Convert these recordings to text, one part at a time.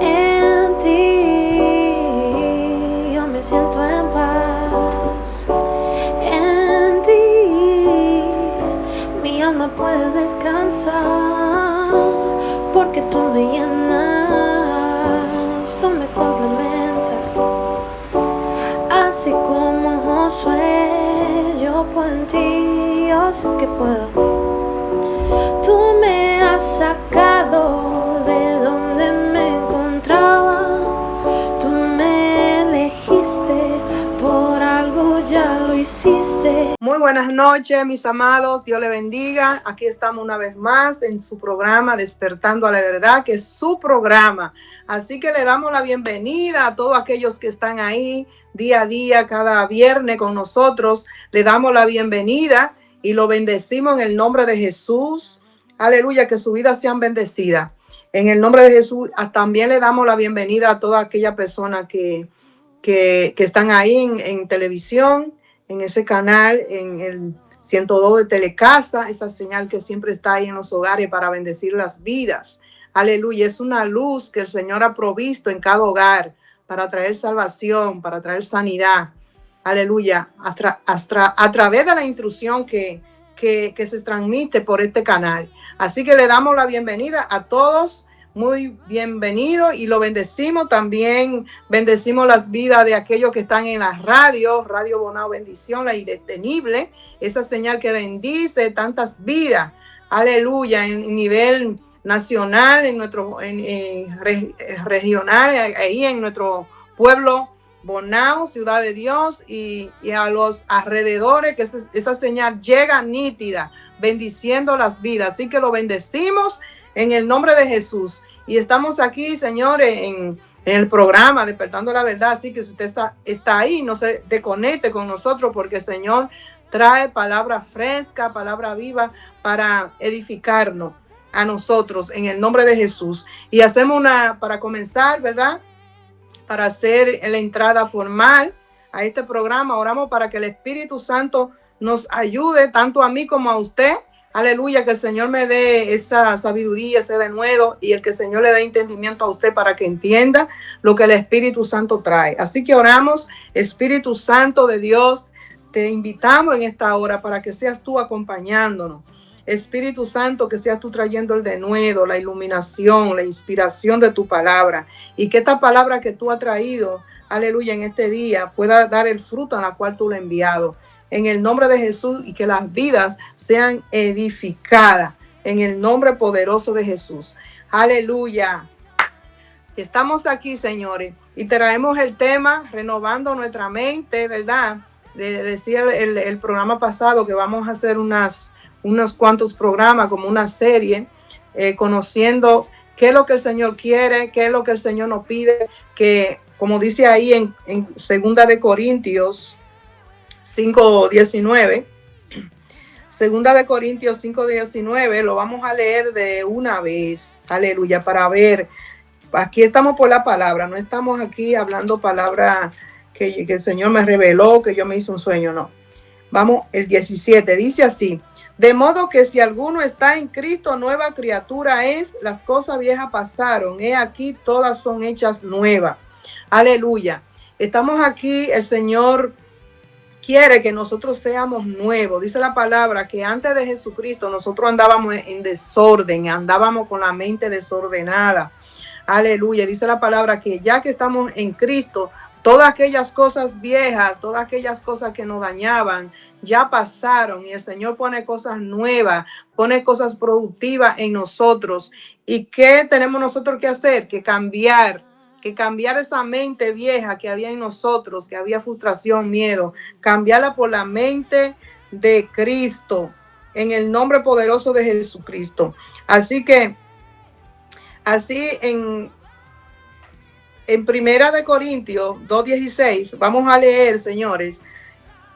En ti yo me siento en paz. En ti mi alma puede descansar, porque tú me llenas, tú me complementas. Así como Josué, yo puedo en ti, yo sé que puedo. Tú me has sacado de donde me encontraba. Tú me elegiste, por algo ya lo hiciste. Muy buenas noches, mis amados. Dios le bendiga. Aquí estamos una vez más en su programa Despertando a la Verdad, que es su programa. Así que le damos la bienvenida a todos aquellos que están ahí día a día, cada viernes con nosotros. Le damos la bienvenida y lo bendecimos en el nombre de Jesús. Aleluya, que su vida sean bendecida. En el nombre de Jesús, también le damos la bienvenida a toda aquella persona que están ahí en televisión, en ese canal, en el 102 de Telecasa, esa señal que siempre está ahí en los hogares para bendecir las vidas. Aleluya, es una luz que el Señor ha provisto en cada hogar para traer salvación, para traer sanidad. Aleluya, a través de la instrucción que se transmite por este canal. Así que le damos la bienvenida a todos. Muy bienvenido y lo bendecimos. También bendecimos las vidas de aquellos que están en la Radio Bonao Bendición, la indetenible, esa señal que bendice tantas vidas. Aleluya, en nivel nacional, en nuestro regional, ahí en nuestro pueblo Bonao, Ciudad de Dios, y a los alrededores, que esa señal llega nítida, bendiciendo las vidas. Así que lo bendecimos en el nombre de Jesús. Y estamos aquí, señores, en el programa Despertando la Verdad. Así que si usted está ahí, no se desconecte con nosotros, porque el Señor trae palabra fresca, palabra viva para edificarnos a nosotros en el nombre de Jesús. Y hacemos para comenzar, ¿verdad? Para hacer la entrada formal a este programa, oramos para que el Espíritu Santo nos ayude, tanto a mí como a usted. Aleluya, que el Señor me dé esa sabiduría, ese denuedo, y el que el Señor le dé entendimiento a usted para que entienda lo que el Espíritu Santo trae. Así que oramos. Espíritu Santo de Dios, te invitamos en esta hora para que seas tú acompañándonos. Espíritu Santo, que seas tú trayendo el denuedo, la iluminación, la inspiración de tu palabra, y que esta palabra que tú has traído, aleluya, en este día pueda dar el fruto a la cual tú le has enviado. En el nombre de Jesús, y que las vidas sean edificadas en el nombre poderoso de Jesús. Aleluya. Estamos aquí, señores, y traemos el tema renovando nuestra mente, ¿verdad? Le decía el programa pasado que vamos a hacer unos cuantos programas, como una serie, conociendo qué es lo que el Señor quiere, qué es lo que el Señor nos pide, que como dice ahí en 2 de Corintios 5:19, 2 de Corintios 5:19, lo vamos a leer de una vez, aleluya, para ver. Aquí estamos por la palabra, no estamos aquí hablando palabra que el Señor me reveló, que yo me hice un sueño, no. Vamos, el 17, dice así: de modo que si alguno está en Cristo, nueva criatura es, las cosas viejas pasaron, he aquí todas son hechas nuevas. Aleluya. Estamos aquí, el Señor quiere que nosotros seamos nuevos. Dice la palabra que antes de Jesucristo nosotros andábamos en desorden, andábamos con la mente desordenada. Aleluya. Dice la palabra que ya que estamos en Cristo, todas aquellas cosas viejas, todas aquellas cosas que nos dañaban, ya pasaron, y el Señor pone cosas nuevas, pone cosas productivas en nosotros. ¿Y qué tenemos nosotros que hacer? Que cambiar esa mente vieja que había en nosotros, que había frustración, miedo, cambiarla por la mente de Cristo, en el nombre poderoso de Jesucristo. Así en 1 de Corintios 2:16, vamos a leer, señores,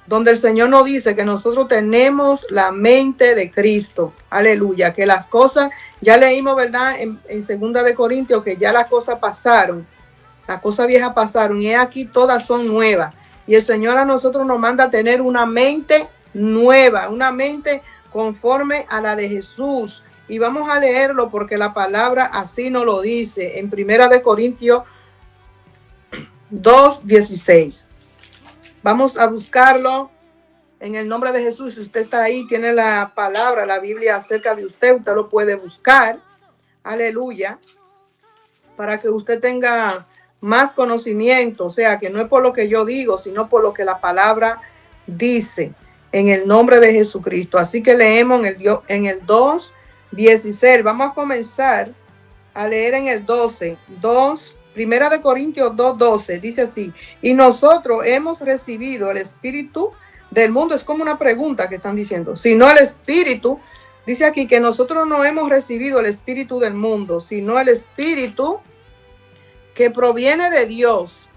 donde el Señor nos dice que nosotros tenemos la mente de Cristo. Aleluya, que las cosas, ya leímos, ¿verdad? En 2 de Corintios, que ya las cosas pasaron, las cosas viejas pasaron, y aquí todas son nuevas. Y el Señor a nosotros nos manda a tener una mente nueva, una mente conforme a la de Jesús. y vamos a leerlo porque la palabra así nos lo dice en 1 Corintios 2:16. Vamos a buscarlo en el nombre de Jesús. Si usted está ahí, tiene la palabra, la Biblia acerca de usted, usted lo puede buscar. Aleluya. Para que usted tenga más conocimiento, o sea, que no es por lo que yo digo, sino por lo que la palabra dice, en el nombre de Jesucristo. Así que leemos en el 2:16. Vamos a comenzar a leer en el 12. 1 Corintios 2:12 dice así: y nosotros hemos recibido el Espíritu del mundo. Es como una pregunta que están diciendo. Sino el Espíritu, dice aquí que nosotros no hemos recibido el Espíritu del mundo, sino el Espíritu que proviene de Dios.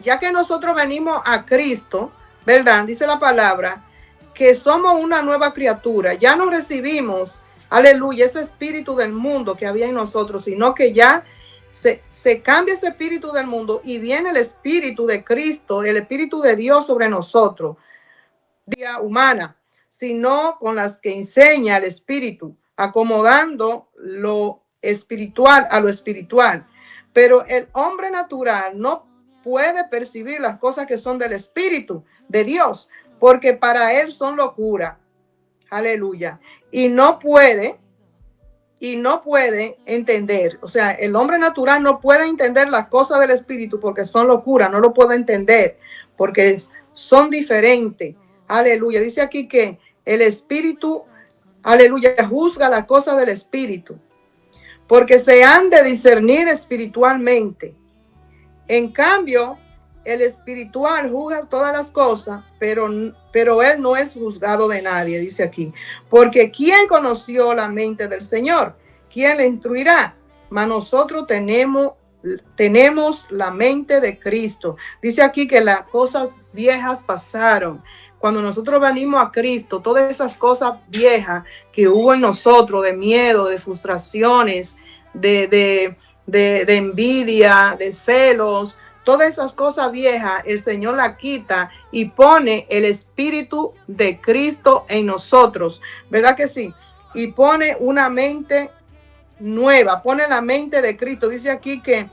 Ya que nosotros venimos a Cristo, ¿verdad? Dice la palabra que somos una nueva criatura. Ya no recibimos, aleluya, ese espíritu del mundo que había en nosotros, sino que ya se cambia ese espíritu del mundo y viene el espíritu de Cristo, el espíritu de Dios sobre nosotros. Día humana, sino con las que enseña el espíritu, acomodando lo espiritual a lo espiritual. Pero el hombre natural no puede percibir las cosas que son del Espíritu de Dios, porque para él son locura. Aleluya. Y no puede entender. O sea, el hombre natural no puede entender las cosas del Espíritu porque son locura. No lo puede entender porque son diferentes. Aleluya. Dice aquí que el Espíritu, aleluya, juzga las cosas del Espíritu, porque se han de discernir espiritualmente. En cambio, el espiritual juzga todas las cosas, pero él no es juzgado de nadie, dice aquí. Porque ¿quién conoció la mente del Señor? ¿Quién le instruirá? Mas nosotros tenemos la mente de Cristo. Dice aquí que las cosas viejas pasaron. Cuando nosotros venimos a Cristo, todas esas cosas viejas que hubo en nosotros, de miedo, de frustraciones, de envidia, de celos, todas esas cosas viejas, el Señor la quita y pone el Espíritu de Cristo en nosotros, ¿verdad que sí? Y pone una mente nueva, pone la mente de Cristo. Dice aquí que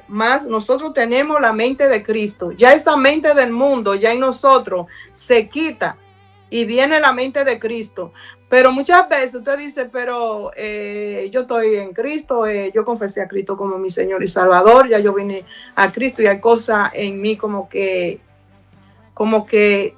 más nosotros tenemos la mente de Cristo. Ya esa mente del mundo, ya en nosotros, se quita y viene la mente de Cristo. Pero muchas veces usted dice, pero yo estoy en Cristo, yo confesé a Cristo como mi Señor y Salvador, ya yo vine a Cristo y hay cosas en mí como que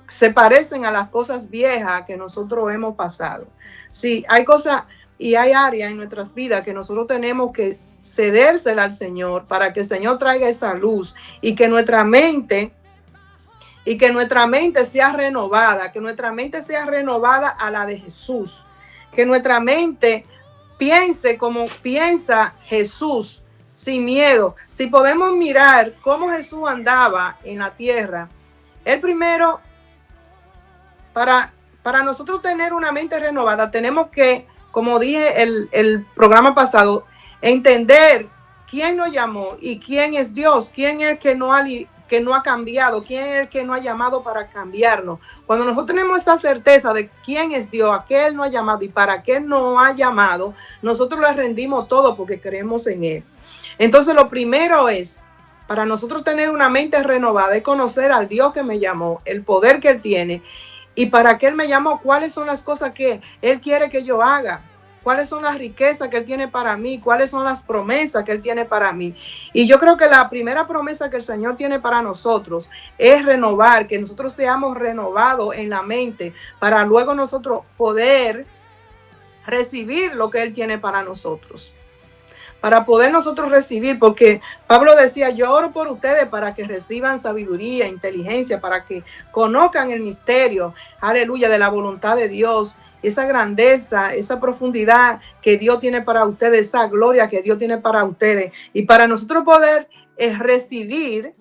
se parecen a las cosas viejas que nosotros hemos pasado. Sí, hay cosas y hay áreas en nuestras vidas que nosotros tenemos que cedérsela al Señor para que el Señor traiga esa luz y que nuestra mente sea renovada, que nuestra mente sea renovada a la de Jesús, que nuestra mente piense como piensa Jesús, sin miedo. Si podemos mirar cómo Jesús andaba en la tierra, el primero, para nosotros tener una mente renovada, tenemos que, como dije el programa pasado, entender quién nos llamó y quién es Dios, quién es el que no ha cambiado, quién es el que no ha llamado para cambiarnos. Cuando nosotros tenemos esa certeza de quién es Dios, a qué Él nos ha llamado y para qué nos ha llamado, nosotros le rendimos todo porque creemos en Él. Entonces lo primero es, para nosotros tener una mente renovada, es conocer al Dios que me llamó, el poder que Él tiene y para qué Él me llamó, cuáles son las cosas que Él quiere que yo haga. ¿Cuáles son las riquezas que Él tiene para mí? ¿Cuáles son las promesas que Él tiene para mí? Y yo creo que la primera promesa que el Señor tiene para nosotros es renovar, que nosotros seamos renovados en la mente para luego nosotros poder recibir lo que Él tiene para nosotros. Para poder nosotros recibir, porque Pablo decía, yo oro por ustedes para que reciban sabiduría, inteligencia, para que conozcan el misterio, aleluya, de la voluntad de Dios, esa grandeza, esa profundidad que Dios tiene para ustedes, esa gloria que Dios tiene para ustedes. Y para nosotros poder recibir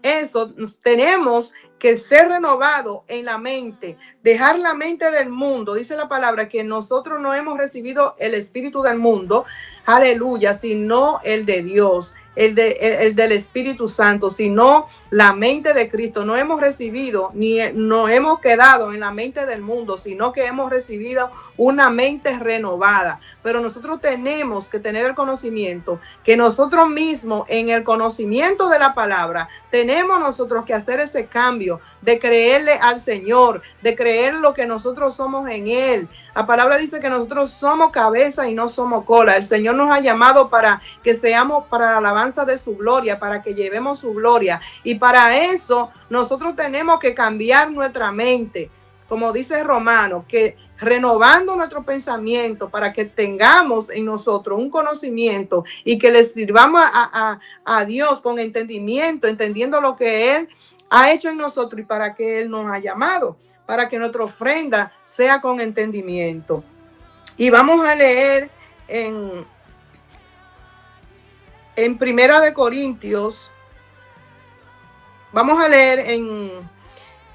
eso, tenemos que ser renovados en la mente, dejar la mente del mundo. Dice la palabra que nosotros no hemos recibido el espíritu del mundo, aleluya, sino el de Dios, el del Espíritu Santo, sino la mente de Cristo. No hemos recibido ni no hemos quedado en la mente del mundo, sino que hemos recibido una mente renovada. Pero nosotros tenemos que tener el conocimiento que nosotros mismos, en el conocimiento de la palabra, tenemos nosotros que hacer ese cambio de creerle al Señor, de creer lo que nosotros somos en Él. La palabra dice que nosotros somos cabeza y no somos cola. El Señor nos ha llamado para que seamos para la alabanza de su gloria, para que llevemos su gloria. Y para eso nosotros tenemos que cambiar nuestra mente. Como dice Romano, que renovando nuestro pensamiento para que tengamos en nosotros un conocimiento y que le sirvamos a Dios con entendimiento, entendiendo lo que Él ha hecho en nosotros y para que Él nos ha llamado, para que nuestra ofrenda sea con entendimiento. Y vamos a leer en Primera de Corintios, vamos a leer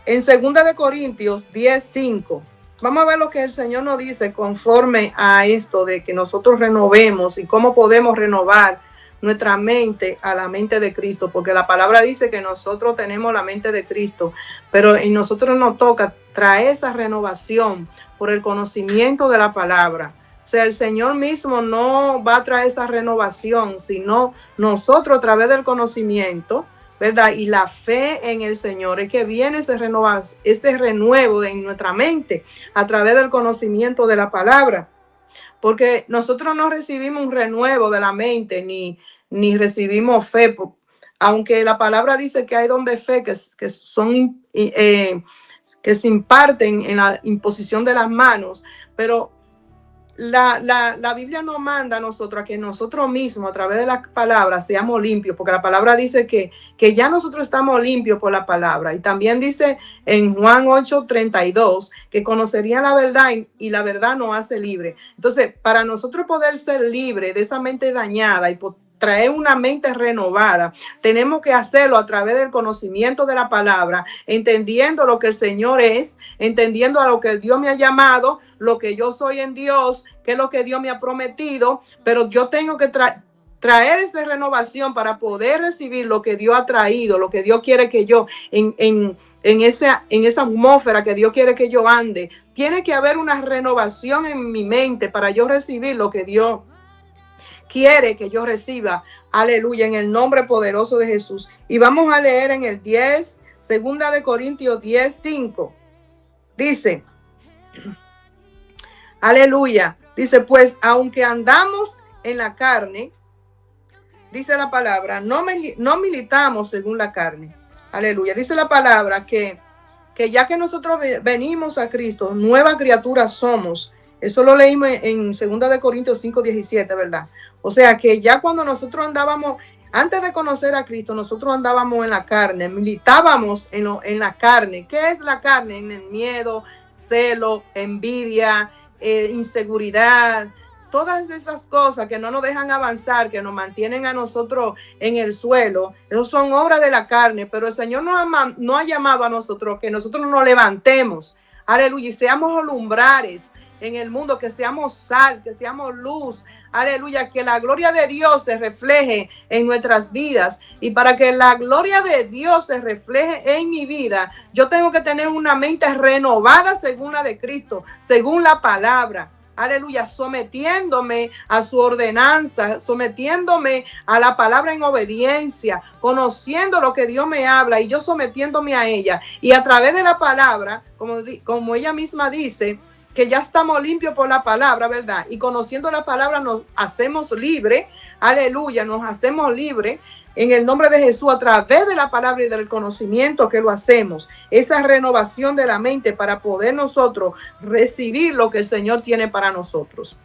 en Segunda de Corintios 10:5. Vamos a ver lo que el Señor nos dice conforme a esto de que nosotros renovemos y cómo podemos renovar nuestra mente a la mente de Cristo, porque la palabra dice que nosotros tenemos la mente de Cristo, pero en nosotros nos toca traer esa renovación por el conocimiento de la palabra. O sea, el Señor mismo no va a traer esa renovación, sino nosotros a través del conocimiento, ¿verdad? Y la fe en el Señor es que viene ese renuevo en nuestra mente a través del conocimiento de la palabra. Porque nosotros no recibimos un renuevo de la mente ni recibimos fe, aunque la palabra dice que hay don de fe que se imparten en la imposición de las manos, pero la Biblia nos manda a nosotros a que nosotros mismos a través de la palabra seamos limpios, porque la palabra dice que ya nosotros estamos limpios por la palabra. Y también dice en Juan 8:32 que conocerían la verdad y la verdad nos hace libre. Entonces, para nosotros poder ser libres de esa mente dañada y traer una mente renovada, tenemos que hacerlo a través del conocimiento de la palabra, entendiendo lo que el Señor es, entendiendo a lo que Dios me ha llamado, lo que yo soy en Dios, que es lo que Dios me ha prometido, pero yo tengo que traer esa renovación para poder recibir lo que Dios ha traído, lo que Dios quiere que yo en esa atmósfera que Dios quiere que yo ande. Tiene que haber una renovación en mi mente para yo recibir lo que Dios quiere que yo reciba. Aleluya, en el nombre poderoso de Jesús. Y vamos a leer en el 10, Segunda de Corintios 10:5. Dice, aleluya, dice, pues aunque andamos en la carne, dice la palabra, no militamos según la carne. Aleluya, dice la palabra que ya que nosotros venimos a Cristo, nueva criatura somos. Eso lo leímos en 2 de Corintios 5:17, ¿verdad? O sea que ya cuando nosotros andábamos, antes de conocer a Cristo, nosotros andábamos en la carne, militábamos en la carne. ¿Qué es la carne? En el miedo, celo, envidia, inseguridad, todas esas cosas que no nos dejan avanzar, que nos mantienen a nosotros en el suelo. Eso son obras de la carne, pero el Señor no ha llamado a nosotros que nosotros nos levantemos, aleluya, y seamos lumbrares en el mundo, que seamos sal, que seamos luz, aleluya, que la gloria de Dios se refleje en nuestras vidas. Y para que la gloria de Dios se refleje en mi vida, yo tengo que tener una mente renovada según la de Cristo, según la palabra. Aleluya, sometiéndome a su ordenanza, sometiéndome a la palabra en obediencia, conociendo lo que Dios me habla y yo sometiéndome a ella. Y a través de la palabra, como ella misma dice, que ya estamos limpios por la palabra, ¿verdad? Y conociendo la palabra nos hacemos libres, aleluya, nos hacemos libres en el nombre de Jesús a través de la palabra y del conocimiento que lo hacemos. Esa renovación de la mente para poder nosotros recibir lo que el Señor tiene para nosotros.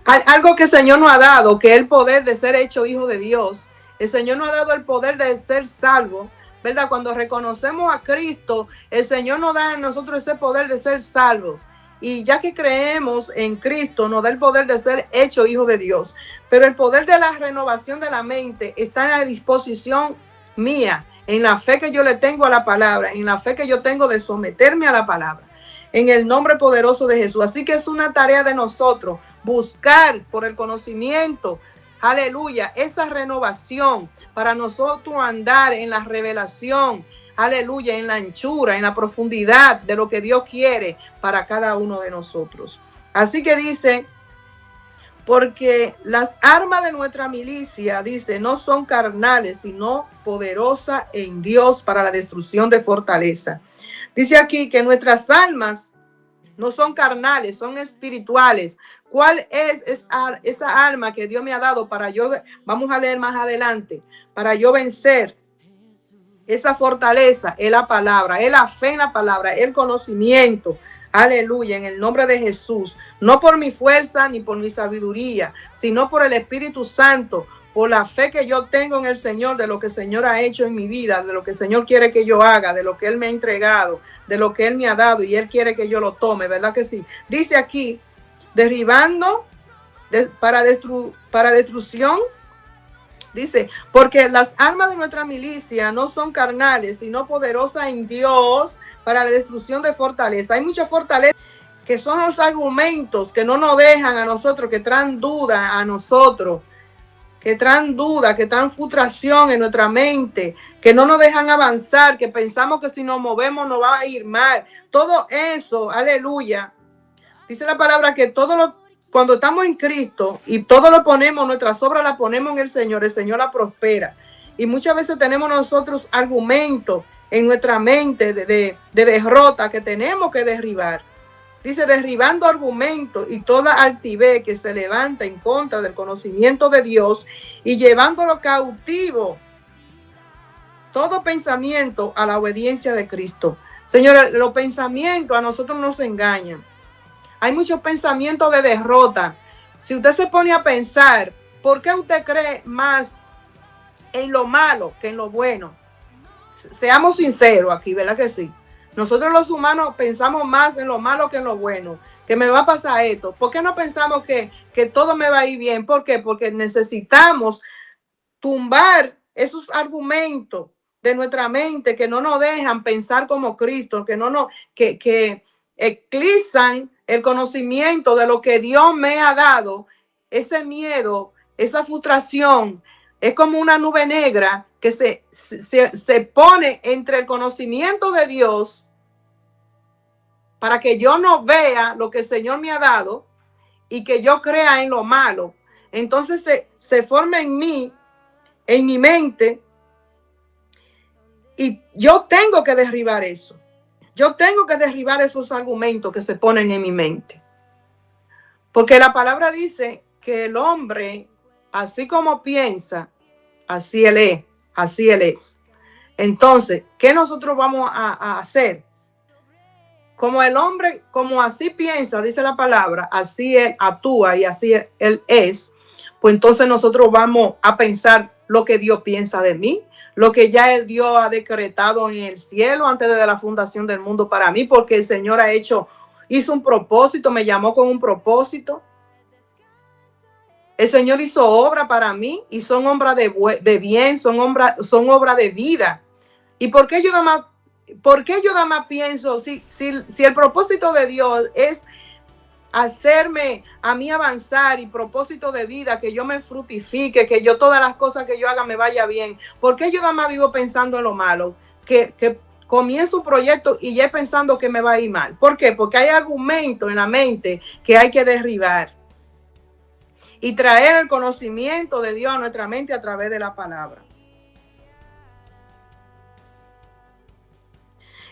Algo que el Señor nos ha dado, que es el poder de ser hecho hijo de Dios. El Señor nos ha dado el poder de ser salvo, ¿verdad? Cuando reconocemos a Cristo, el Señor nos da a nosotros ese poder de ser salvos. Y ya que creemos en Cristo, nos da el poder de ser hecho hijo de Dios. Pero el poder de la renovación de la mente está en la disposición mía, en la fe que yo le tengo a la palabra, en la fe que yo tengo de someterme a la palabra, en el nombre poderoso de Jesús. Así que es una tarea de nosotros buscar por el conocimiento, aleluya, esa renovación para nosotros andar en la revelación, aleluya, en la anchura, en la profundidad de lo que Dios quiere para cada uno de nosotros. Así que dice, porque las armas de nuestra milicia, dice, no son carnales, sino poderosas en Dios para la destrucción de fortaleza. Dice aquí que nuestras almas no son carnales, son espirituales. ¿Cuál es esa arma que Dios me ha dado para yo, vamos a leer más adelante, para yo vencer esa fortaleza? Es la palabra, es la fe en la palabra, el conocimiento. Aleluya, en el nombre de Jesús. No por mi fuerza ni por mi sabiduría, sino por el Espíritu Santo, por la fe que yo tengo en el Señor, de lo que el Señor ha hecho en mi vida, de lo que el Señor quiere que yo haga, de lo que Él me ha entregado, de lo que Él me ha dado y Él quiere que yo lo tome, ¿verdad que sí? Dice aquí, derribando para destrucción. Dice, porque las armas de nuestra milicia no son carnales, sino poderosas en Dios para la destrucción de fortaleza. Hay muchas fortalezas que son los argumentos que no nos dejan a nosotros, que traen duda a nosotros, que traen duda, que traen frustración en nuestra mente, que no nos dejan avanzar, que pensamos que si nos movemos nos va a ir mal. Todo eso, aleluya. Dice la palabra que cuando estamos en Cristo y todo lo ponemos, nuestras obras las ponemos en el Señor la prospera. Y muchas veces tenemos nosotros argumentos en nuestra mente de derrota que tenemos que derribar. Dice, derribando argumentos y toda altivez que se levanta en contra del conocimiento de Dios y llevándolo cautivo, todo pensamiento a la obediencia de Cristo. Señores, los pensamientos a nosotros nos engañan. Hay muchos pensamientos de derrota. Si usted se pone a pensar, ¿por qué usted cree más en lo malo que en lo bueno? Seamos sinceros aquí, ¿verdad que sí? Nosotros los humanos pensamos más en lo malo que en lo bueno, que me va a pasar esto. ¿Por qué no pensamos que todo me va a ir bien? ¿Por qué? Porque necesitamos tumbar esos argumentos de nuestra mente que no nos dejan pensar como Cristo, que eclipsan el conocimiento de lo que Dios me ha dado. Ese miedo, esa frustración, es como una nube negra que se pone entre el conocimiento de Dios para que yo no vea lo que el Señor me ha dado y que yo crea en lo malo. Entonces se forma en mí, en mi mente, y yo tengo que derribar eso. Yo tengo que derribar esos argumentos que se ponen en mi mente. Porque la palabra dice que el hombre, así como piensa, así él es. Entonces, ¿qué nosotros vamos a hacer? Como el hombre, como así piensa, dice la palabra, así él actúa y así él es, pues entonces nosotros vamos a pensar lo que Dios piensa de mí, lo que ya Dios ha decretado en el cielo antes de la fundación del mundo para mí, porque el Señor hizo un propósito, me llamó con un propósito. El Señor hizo obra para mí y son obras de bien, son obras de vida. ¿Y por qué yo nada más pienso, si el propósito de Dios es hacerme a mí avanzar y propósito de vida, que yo me fructifique, que yo todas las cosas que yo haga me vaya bien? ¿Por qué yo nada más vivo pensando en lo malo? Que comienzo un proyecto y ya pensando que me va a ir mal. ¿Por qué? Porque hay argumentos en la mente que hay que derribar y traer el conocimiento de Dios a nuestra mente a través de la palabra.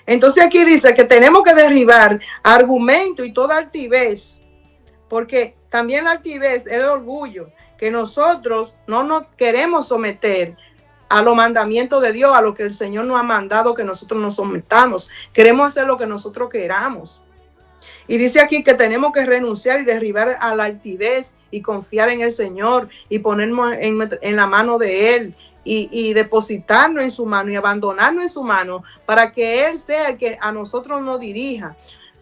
Entonces aquí dice que tenemos que derribar argumento y toda altivez, porque también la altivez es el orgullo, que nosotros no nos queremos someter a los mandamientos de Dios, a lo que el Señor nos ha mandado que nosotros nos sometamos. Queremos hacer lo que nosotros queramos. Y dice aquí que tenemos que renunciar y derribar a la altivez y confiar en el Señor y ponernos en la mano de Él y depositarnos en su mano y abandonarnos en su mano para que Él sea el que a nosotros nos dirija.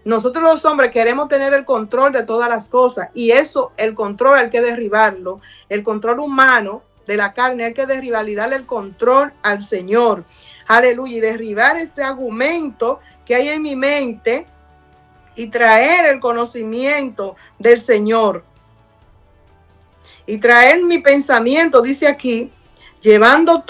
Nosotros los hombres queremos tener el control de todas las cosas y eso, el control hay que derribarlo. El control humano de la carne hay que derribar y darle el control al Señor. Aleluya. Y derribar ese argumento que hay en mi mente y traer el conocimiento del Señor. Y traer mi pensamiento, dice aquí, llevando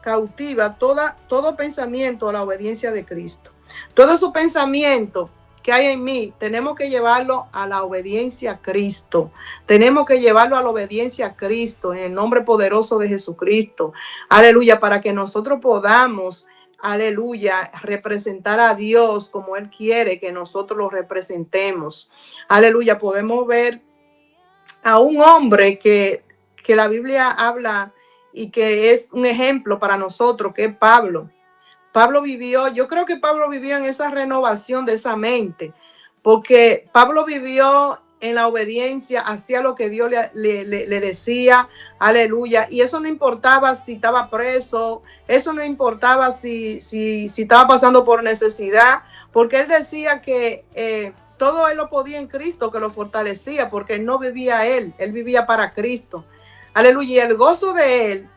cautiva todo pensamiento a la obediencia de Cristo. Todo su pensamiento que hay en mí, tenemos que llevarlo a la obediencia a Cristo. Tenemos que llevarlo a la obediencia a Cristo en el nombre poderoso de Jesucristo. Aleluya, para que nosotros podamos, aleluya, representar a Dios como Él quiere que nosotros lo representemos. Aleluya, podemos ver a un hombre que la Biblia habla y que es un ejemplo para nosotros, que es Pablo. Pablo vivió, yo creo que Pablo vivió en esa renovación de esa mente, porque Pablo vivió en la obediencia, hacía lo que Dios le decía, aleluya, y eso no importaba si estaba preso, eso no importaba si estaba pasando por necesidad, porque él decía que todo él lo podía en Cristo, que lo fortalecía, porque él no vivía él vivía para Cristo, aleluya, y el gozo de él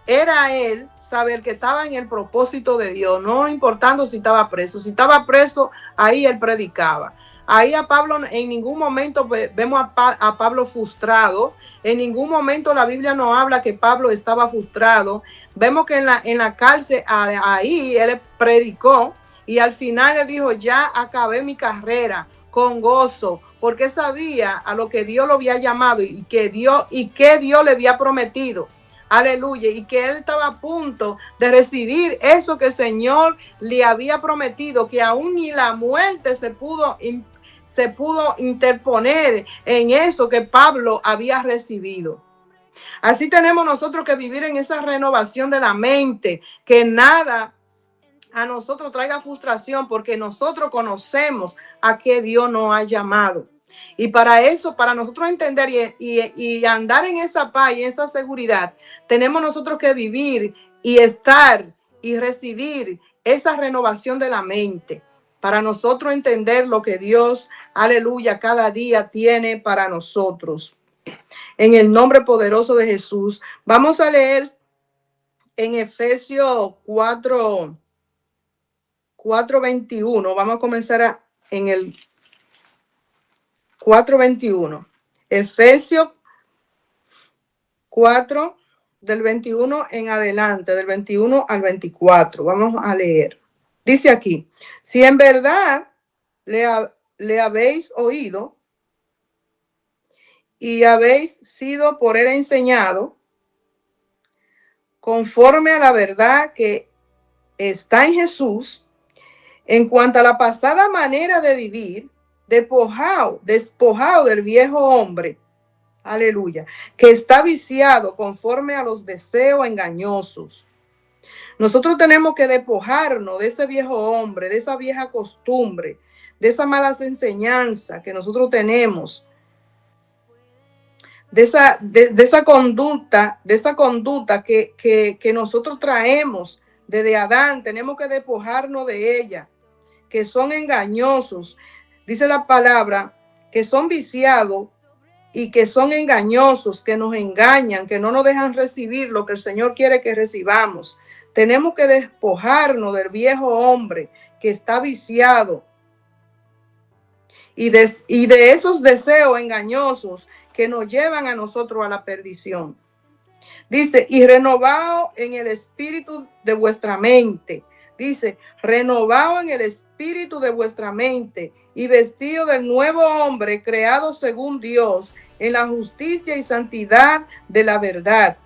era él saber que estaba en el propósito de Dios, no importando si estaba preso. Si estaba preso, ahí él predicaba. Ahí a Pablo en ningún momento vemos a Pablo frustrado. En ningún momento la Biblia no habla que Pablo estaba frustrado. Vemos que en la cárcel ahí él predicó y al final le dijo, ya acabé mi carrera con gozo, porque sabía a lo que Dios lo había llamado y que Dios le había prometido. Aleluya, y que él estaba a punto de recibir eso que el Señor le había prometido, que aún ni la muerte se pudo interponer en eso que Pablo había recibido. Así tenemos nosotros que vivir en esa renovación de la mente, que nada a nosotros traiga frustración, porque nosotros conocemos a qué Dios nos ha llamado. Y para eso, para nosotros entender y andar en esa paz y en esa seguridad, tenemos nosotros que vivir y estar y recibir esa renovación de la mente, para nosotros entender lo que Dios, aleluya, cada día tiene para nosotros. En el nombre poderoso de Jesús, vamos a leer en Efesios 4:21. Vamos a comenzar en el 4:21. Efesios 4, del 21 en adelante, del 21 al 24. Vamos a leer. Dice aquí, si en verdad le habéis oído y habéis sido por él enseñado, conforme a la verdad que está en Jesús, en cuanto a la pasada manera de vivir, despojado del viejo hombre, aleluya, que está viciado conforme a los deseos engañosos. Nosotros tenemos que despojarnos de ese viejo hombre, de esa vieja costumbre, de esa mala enseñanza que nosotros tenemos, de esa conducta que nosotros traemos desde Adán. Tenemos que despojarnos de ella, que son engañosos. Dice la palabra que son viciados y que son engañosos, que nos engañan, que no nos dejan recibir lo que el Señor quiere que recibamos. Tenemos que despojarnos del viejo hombre que está viciado y de esos deseos engañosos que nos llevan a nosotros a la perdición. Dice, y renovado en el espíritu de vuestra mente. Dice, renovado en el espíritu de vuestra mente y vestido del nuevo hombre creado según Dios en la justicia y santidad de la verdad.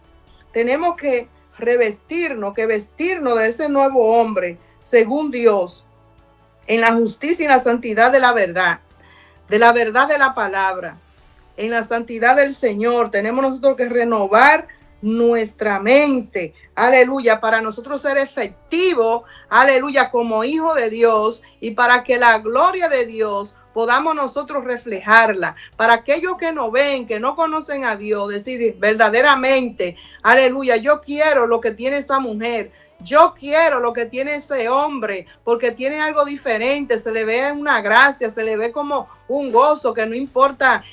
Tenemos que vestirnos de ese nuevo hombre según Dios en la justicia y la santidad de la verdad de la palabra, en la santidad del Señor. Tenemos nosotros que renovar nuestra mente, aleluya, para nosotros ser efectivos, aleluya, como hijo de Dios, y para que la gloria de Dios podamos nosotros reflejarla, para aquellos que no ven, que no conocen a Dios, decir verdaderamente, aleluya, yo quiero lo que tiene esa mujer, yo quiero lo que tiene ese hombre, porque tiene algo diferente, se le ve una gracia, se le ve como un gozo, que no importa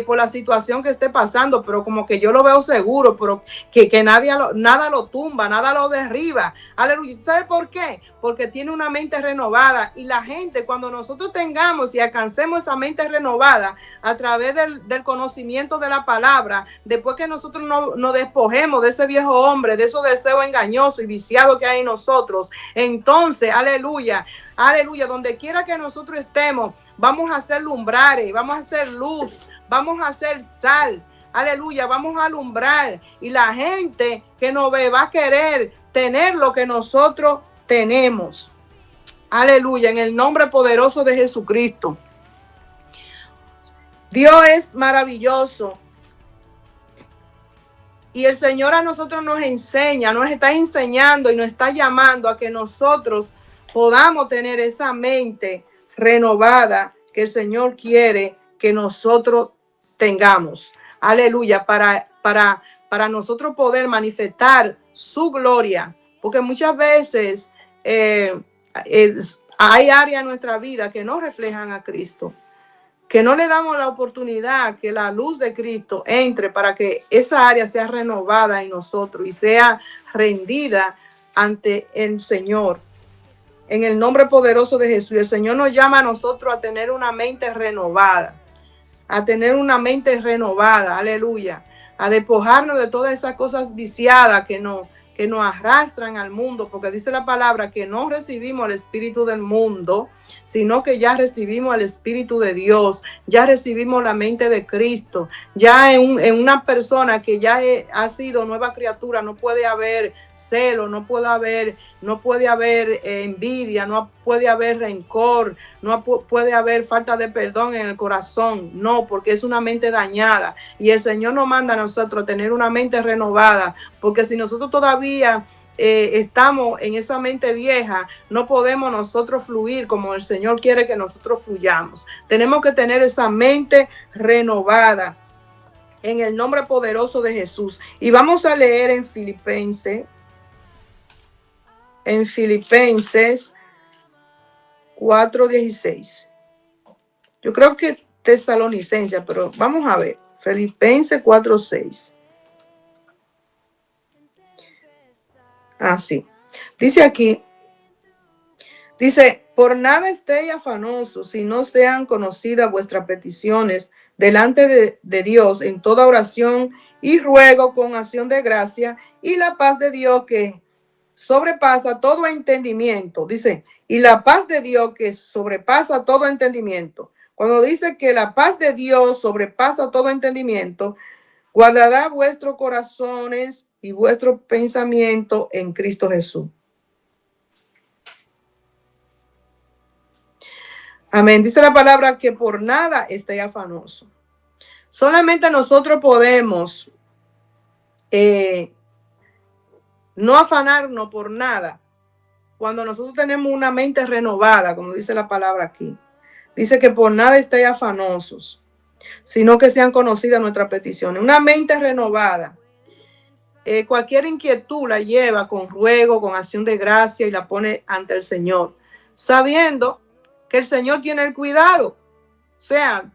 por la situación que esté pasando, pero como que yo lo veo seguro, pero que nada lo tumba, nada lo derriba. Aleluya. ¿Sabe por qué? Porque tiene una mente renovada, y la gente, cuando nosotros tengamos y alcancemos esa mente renovada a través del conocimiento de la palabra, después que nosotros nos despojemos de ese viejo hombre, de esos deseos engañosos y viciados que hay en nosotros, entonces, aleluya, aleluya, donde quiera que nosotros estemos, vamos a ser lumbrares, vamos a hacer luz, vamos a hacer sal. Aleluya, vamos a alumbrar, y la gente que nos ve va a querer tener lo que nosotros tenemos. Aleluya, en el nombre poderoso de Jesucristo. Dios es maravilloso, y el Señor a nosotros nos enseña, nos está enseñando y nos está llamando a que nosotros podamos tener esa mente renovada que el Señor quiere que nosotros tengamos. Aleluya, para nosotros poder manifestar su gloria, porque muchas veces hay áreas en nuestra vida que no reflejan a Cristo, que no le damos la oportunidad que la luz de Cristo entre para que esa área sea renovada en nosotros y sea rendida ante el Señor. En el nombre poderoso de Jesús, el Señor nos llama a nosotros a tener una mente renovada, aleluya, a despojarnos de todas esas cosas viciadas que nos arrastran al mundo, porque dice la palabra que no recibimos el espíritu del mundo, sino que ya recibimos el Espíritu de Dios, ya recibimos la mente de Cristo. Ya en una persona que ya ha sido nueva criatura no puede haber celo, no puede haber envidia, no puede haber rencor, no puede haber falta de perdón en el corazón, no, porque es una mente dañada, y el Señor nos manda a nosotros tener una mente renovada, porque si nosotros todavía estamos en esa mente vieja, no podemos nosotros fluir como el Señor quiere que nosotros fluyamos. Tenemos que tener esa mente renovada en el nombre poderoso de Jesús. Y vamos a leer en Filipenses 4:16. Yo creo que Tesalonicenses, pero vamos a ver. Filipenses 4:6. Así. Dice aquí, por nada estéis afanosos, si no sean conocidas vuestras peticiones delante de Dios en toda oración y ruego con acción de gracia, y la paz de Dios que sobrepasa todo entendimiento. Dice, y la paz de Dios que sobrepasa todo entendimiento. Cuando dice que la paz de Dios sobrepasa todo entendimiento, guardará vuestros corazones y vuestro pensamiento en Cristo Jesús. Amén. Dice la palabra que por nada esté afanoso. Solamente nosotros podemos no afanarnos por nada cuando nosotros tenemos una mente renovada, como dice la palabra aquí. Dice que por nada estéis afanosos, sino que sean conocidas nuestras peticiones. Una mente renovada. Cualquier inquietud la lleva con ruego, con acción de gracia, y la pone ante el Señor, sabiendo que el Señor tiene el cuidado. O sea,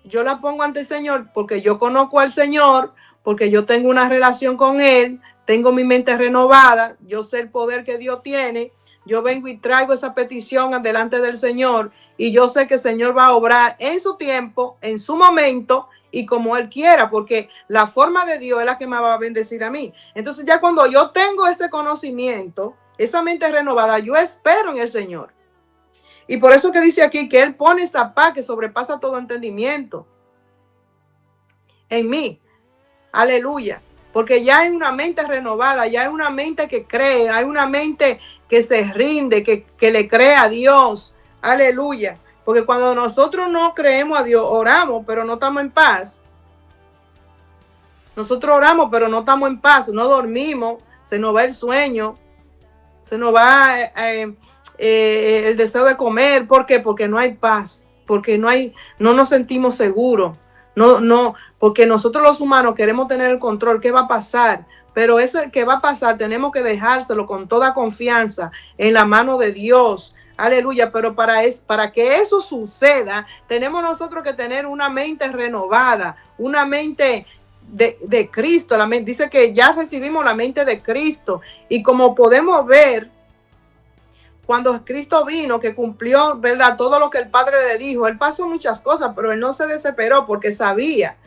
yo la pongo ante el Señor porque yo conozco al Señor, porque yo tengo una relación con Él, tengo mi mente renovada, yo sé el poder que Dios tiene, yo vengo y traigo esa petición delante del Señor, y yo sé que el Señor va a obrar en su tiempo, en su momento, y como Él quiera, porque la forma de Dios es la que me va a bendecir a mí. Entonces ya cuando yo tengo ese conocimiento, esa mente renovada, yo espero en el Señor. Y por eso que dice aquí que Él pone esa paz que sobrepasa todo entendimiento en mí. Aleluya. Porque ya hay una mente renovada, ya hay una mente que cree, hay una mente que se rinde, que le cree a Dios. Aleluya. Porque cuando nosotros no creemos a Dios, oramos, pero no estamos en paz. Nosotros oramos, pero no estamos en paz, no dormimos, se nos va el sueño, se nos va el deseo de comer. ¿Por qué? Porque no hay paz, porque no nos sentimos seguros. No, porque nosotros los humanos queremos tener el control. ¿Qué va a pasar? Pero eso que va a pasar tenemos que dejárselo con toda confianza en la mano de Dios. Aleluya, pero para que eso suceda, tenemos nosotros que tener una mente renovada, una mente de Cristo. Dice que ya recibimos la mente de Cristo. Y como podemos ver, cuando Cristo vino, que cumplió, ¿verdad?, todo lo que el Padre le dijo, él pasó muchas cosas, pero él no se desesperó porque sabía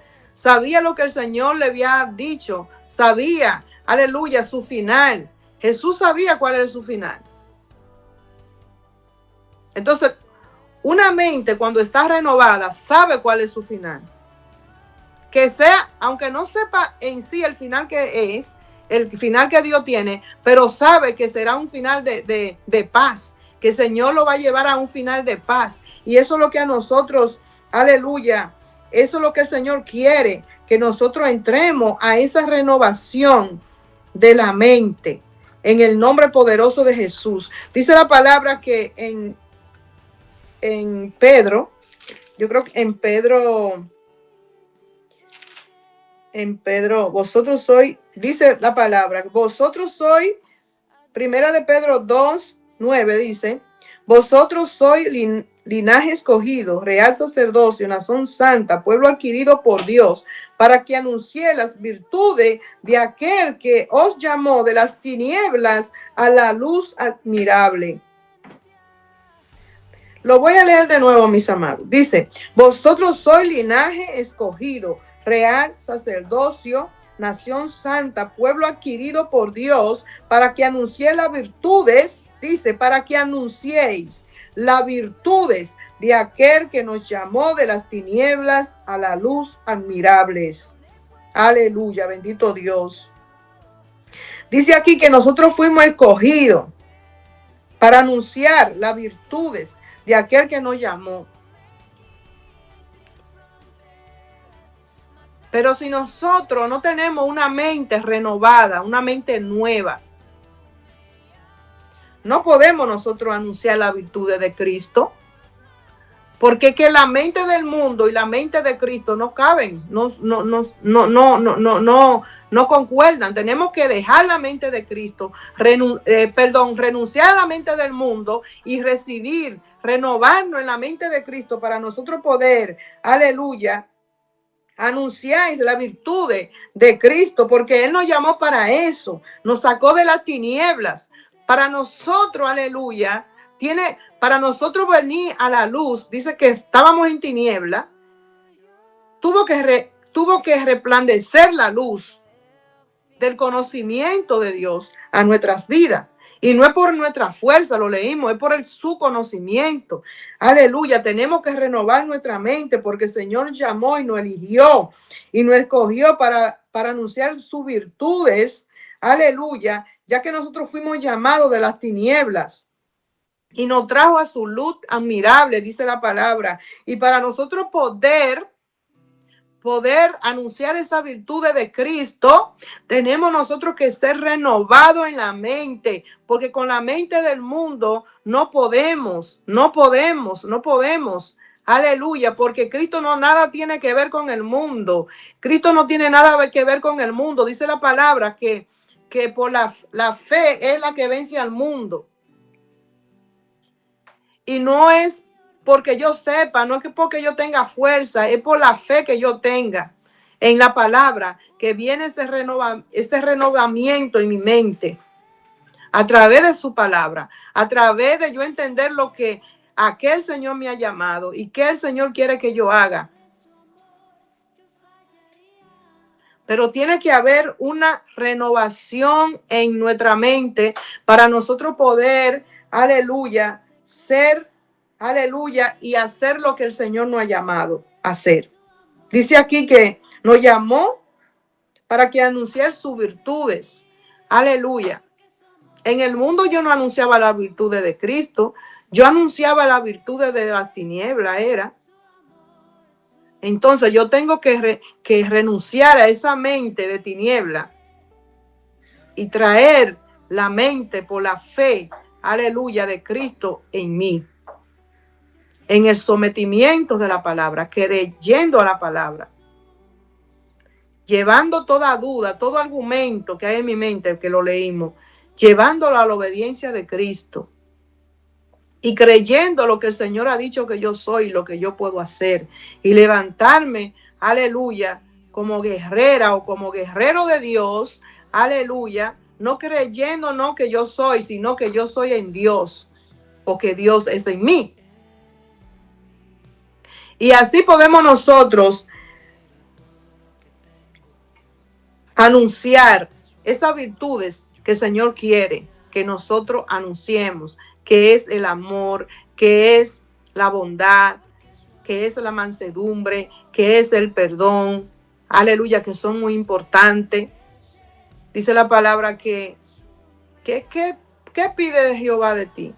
lo que el Señor le había dicho, sabía, aleluya, su final. Jesús sabía cuál era su final. Entonces, una mente cuando está renovada sabe cuál es su final. Que sea, aunque no sepa en sí el final que es, el final que Dios tiene, pero sabe que será un final de paz, que el Señor lo va a llevar a un final de paz. Y eso es lo que a nosotros, aleluya, eso es lo que el Señor quiere, que nosotros entremos a esa renovación de la mente, en el nombre poderoso de Jesús. Dice la palabra que en Pedro, yo creo que en Pedro, vosotros sois, dice la palabra, vosotros sois, primera de Pedro 2:9 dice, vosotros sois linaje escogido, real sacerdocio, nación santa, pueblo adquirido por Dios, para que anuncie las virtudes de aquel que os llamó de las tinieblas a la luz admirable. Lo voy a leer de nuevo, mis amados. Dice, vosotros sois linaje escogido, real sacerdocio, nación santa, pueblo adquirido por Dios, para que anunciéis las virtudes, dice, para que anunciéis las virtudes de aquel que nos llamó de las tinieblas a la luz admirables. Aleluya, bendito Dios. Dice aquí que nosotros fuimos escogidos para anunciar las virtudes de aquel que nos llamó. Pero si nosotros no tenemos una mente renovada, una mente nueva, no podemos nosotros anunciar las virtudes de Cristo, porque que la mente del mundo y la mente de Cristo no caben, no concuerdan. Tenemos que dejar la mente de Cristo, renunciar a la mente del mundo y renovarnos en la mente de Cristo para nosotros poder, aleluya, anunciar la virtud de Cristo, porque Él nos llamó para eso, nos sacó de las tinieblas. Para nosotros, aleluya, para nosotros venir a la luz, dice que estábamos en tiniebla, tuvo que resplandecer la luz del conocimiento de Dios a nuestras vidas. Y no es por nuestra fuerza, lo leímos, es por su conocimiento. Aleluya, tenemos que renovar nuestra mente porque el Señor llamó y nos eligió y nos escogió para anunciar sus virtudes. Aleluya, ya que nosotros fuimos llamados de las tinieblas y nos trajo a su luz admirable, dice la palabra. Y para nosotros poder anunciar esa virtud de Cristo, tenemos nosotros que ser renovados en la mente, porque con la mente del mundo no podemos. Aleluya, porque Cristo nada tiene que ver con el mundo. Cristo no tiene nada que ver con el mundo. Dice la palabra que por la fe es la que vence al mundo. Y no es porque yo sepa, no es que porque yo tenga fuerza, es por la fe que yo tenga en la palabra, que viene este renovamiento en mi mente, a través de su palabra, a través de yo entender lo que aquel Señor me ha llamado y que el Señor quiere que yo haga. Pero tiene que haber una renovación en nuestra mente para nosotros poder, aleluya, ser, aleluya, y hacer lo que el Señor nos ha llamado a hacer. Dice aquí que nos llamó para que anunciar sus virtudes. Aleluya. En el mundo yo no anunciaba las virtudes de Cristo, yo anunciaba las virtudes de las tinieblas, era. Entonces yo tengo que renunciar a esa mente de tiniebla y traer la mente por la fe, aleluya, de Cristo en mí. En el sometimiento de la palabra, creyendo a la palabra. Llevando toda duda, todo argumento que hay en mi mente, que lo leímos, llevándolo a la obediencia de Cristo. y creyendo lo que el Señor ha dicho que yo soy, lo que yo puedo hacer, y levantarme, aleluya, como guerrera o como guerrero de Dios, aleluya, no creyendo no que yo soy, sino que yo soy en Dios, porque Dios es en mí. Y así podemos nosotros anunciar esas virtudes que el Señor quiere que nosotros anunciemos, que es el amor, que es la bondad, que es la mansedumbre, que es el perdón, aleluya, que son muy importantes. Dice la palabra ¿qué pide de Jehová de ti?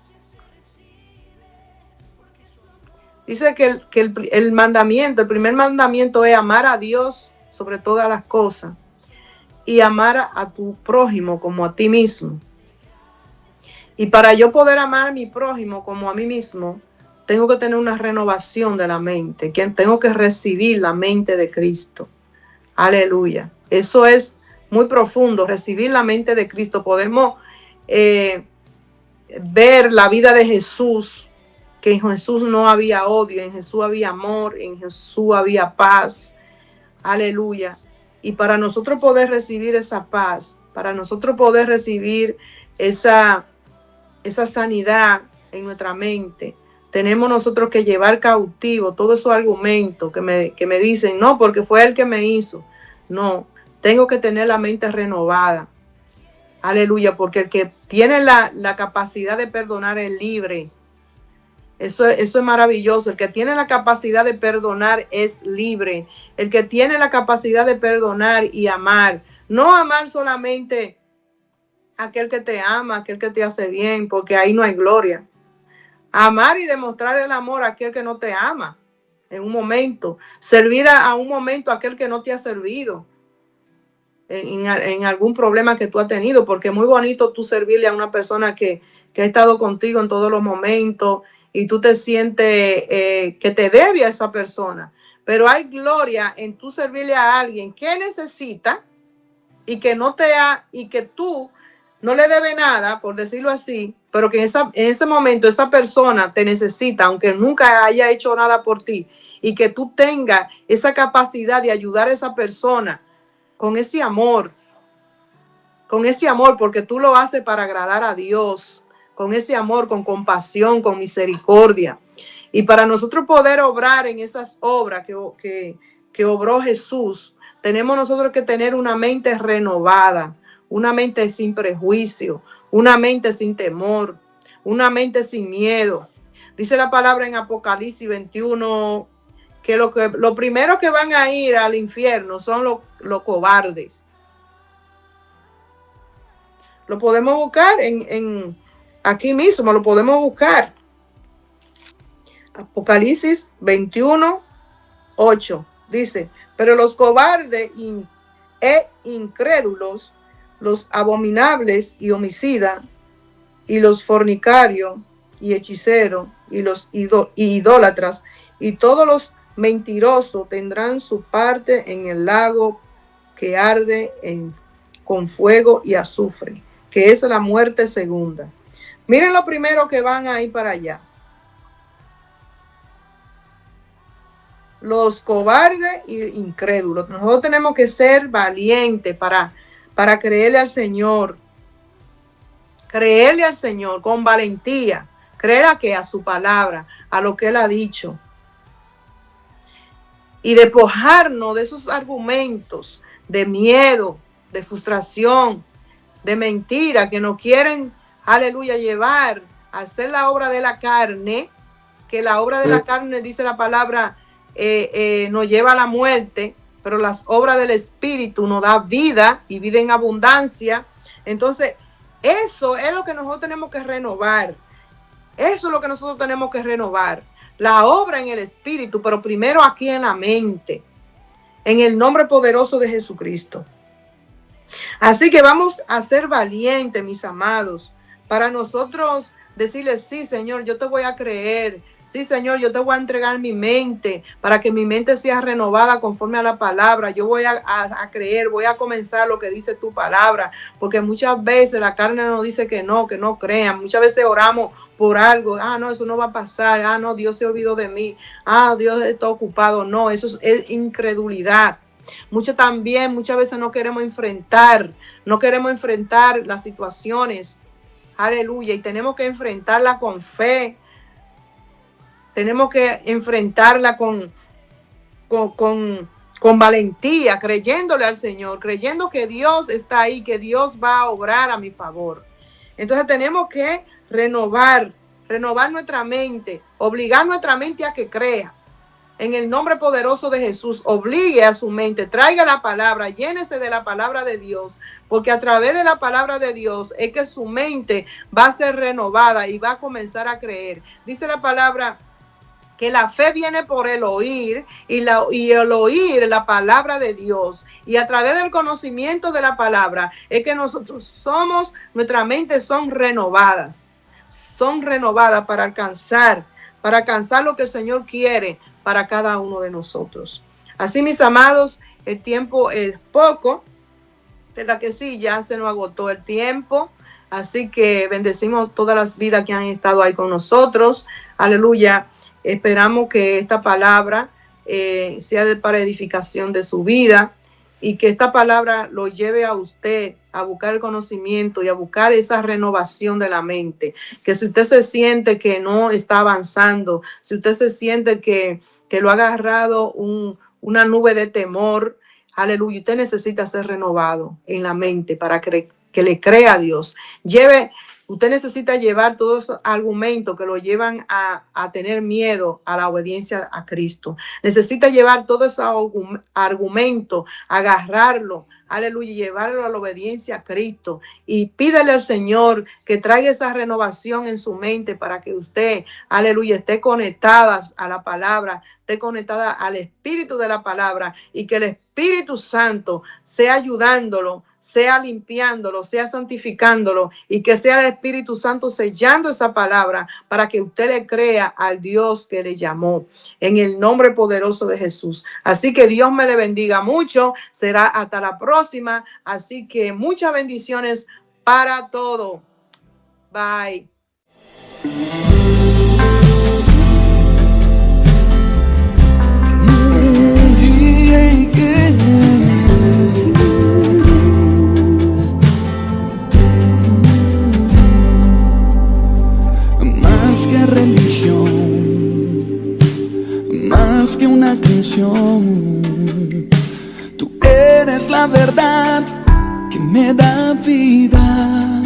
Dice que el mandamiento, el primer mandamiento es amar a Dios sobre todas las cosas y amar a tu prójimo como a ti mismo. Y para yo poder amar a mi prójimo como a mí mismo, tengo que tener una renovación de la mente, que tengo que recibir la mente de Cristo. Aleluya. Eso es muy profundo, recibir la mente de Cristo. Podemos ver la vida de Jesús, que en Jesús no había odio, en Jesús había amor, en Jesús había paz. Aleluya. Y para nosotros poder recibir esa paz, para nosotros poder recibir esa sanidad en nuestra mente, tenemos nosotros que llevar cautivo todos esos argumentos que me dicen, no, porque fue él que me hizo. No, tengo que tener la mente renovada. Aleluya, porque el que tiene la capacidad de perdonar es libre. Eso es maravilloso. El que tiene la capacidad de perdonar es libre. El que tiene la capacidad de perdonar y amar. No amar solamente a aquel que te ama, aquel que te hace bien, porque ahí no hay gloria. Amar y demostrar el amor a aquel que no te ama en un momento. Servir a un momento a aquel que no te ha servido en algún problema que tú has tenido, porque es muy bonito tú servirle a una persona que ha estado contigo en todos los momentos y tú te sientes que te debe a esa persona. Pero hay gloria en tú servirle a alguien que necesita y que no te ha, y que tú no le debe nada, por decirlo así, pero que en ese momento esa persona te necesita, aunque nunca haya hecho nada por ti, y que tú tengas esa capacidad de ayudar a esa persona con ese amor, porque tú lo haces para agradar a Dios, con ese amor, con compasión, con misericordia. Y para nosotros poder obrar en esas obras que obró Jesús, tenemos nosotros que tener una mente renovada, una mente sin prejuicio, una mente sin temor, una mente sin miedo. Dice la palabra en Apocalipsis 21 que lo primero que van a ir al infierno son los cobardes. Lo podemos buscar aquí mismo, lo podemos buscar. Apocalipsis 21, 8. Dice, pero los cobardes e incrédulos, los abominables y homicidas, y los fornicarios y hechiceros, y los idólatras, y todos los mentirosos tendrán su parte en el lago que arde con fuego y azufre, que es la muerte segunda. Miren lo primero que van a ir para allá. Los cobardes e incrédulos. Nosotros tenemos que ser valientes para creerle al Señor. Creerle al Señor con valentía. Creer a su palabra, a lo que Él ha dicho. Y despojarnos de esos argumentos de miedo, de frustración, de mentira que nos quieren, aleluya, llevar a hacer la obra de la carne, que la obra de la carne, dice la palabra, nos lleva a la muerte, pero las obras del Espíritu nos da vida y vida en abundancia. Entonces, eso es lo que nosotros tenemos que renovar. Eso es lo que nosotros tenemos que renovar. La obra en el Espíritu, pero primero aquí en la mente, en el nombre poderoso de Jesucristo. Así que vamos a ser valientes, mis amados, para nosotros decirle, sí, Señor, yo te voy a creer. Sí, Señor, yo te voy a entregar mi mente para que mi mente sea renovada conforme a la palabra. Yo voy a creer, voy a comenzar lo que dice tu palabra, porque muchas veces la carne nos dice que no crean. Muchas veces oramos por algo. No, eso no va a pasar. No, Dios se olvidó de mí. Dios está ocupado. No, eso es incredulidad. Muchas veces no queremos enfrentar las situaciones. Aleluya. Y tenemos que enfrentarla con fe. Tenemos que enfrentarla con valentía, creyéndole al Señor, creyendo que Dios está ahí, que Dios va a obrar a mi favor. Entonces tenemos que renovar nuestra mente, obligar nuestra mente a que crea. En el nombre poderoso de Jesús, obligue a su mente, traiga la palabra, llénese de la palabra de Dios, porque a través de la palabra de Dios es que su mente va a ser renovada y va a comenzar a creer. Dice la palabra que la fe viene por el oír y el oír la palabra de Dios. Y a través del conocimiento de la palabra es que nuestras mentes son renovadas para alcanzar lo que el Señor quiere para cada uno de nosotros. Así, mis amados, el tiempo es poco, ¿verdad que sí? Ya se nos agotó el tiempo. Así que bendecimos todas las vidas que han estado ahí con nosotros. Aleluya. Esperamos que esta palabra sea para edificación de su vida y que esta palabra lo lleve a usted a buscar el conocimiento y a buscar esa renovación de la mente. Que si usted se siente que no está avanzando, si usted se siente que lo ha agarrado una nube de temor, aleluya, usted necesita ser renovado en la mente para que le crea a Dios. Usted necesita llevar todos esos argumentos que lo llevan a tener miedo a la obediencia a Cristo. Necesita llevar todos esos argumentos, agarrarlo, aleluya, llevarlo a la obediencia a Cristo. Y pídele al Señor que traiga esa renovación en su mente para que usted, aleluya, esté conectada a la palabra, esté conectada al Espíritu de la palabra y que el Espíritu Santo sea ayudándolo, sea limpiándolo, sea santificándolo y que sea el Espíritu Santo sellando esa palabra para que usted le crea al Dios que le llamó en el nombre poderoso de Jesús. Así que Dios me le bendiga mucho. Será hasta la próxima. Así que muchas bendiciones para todo. Bye. Más que religión, más que una canción, tú eres la verdad que me da vida.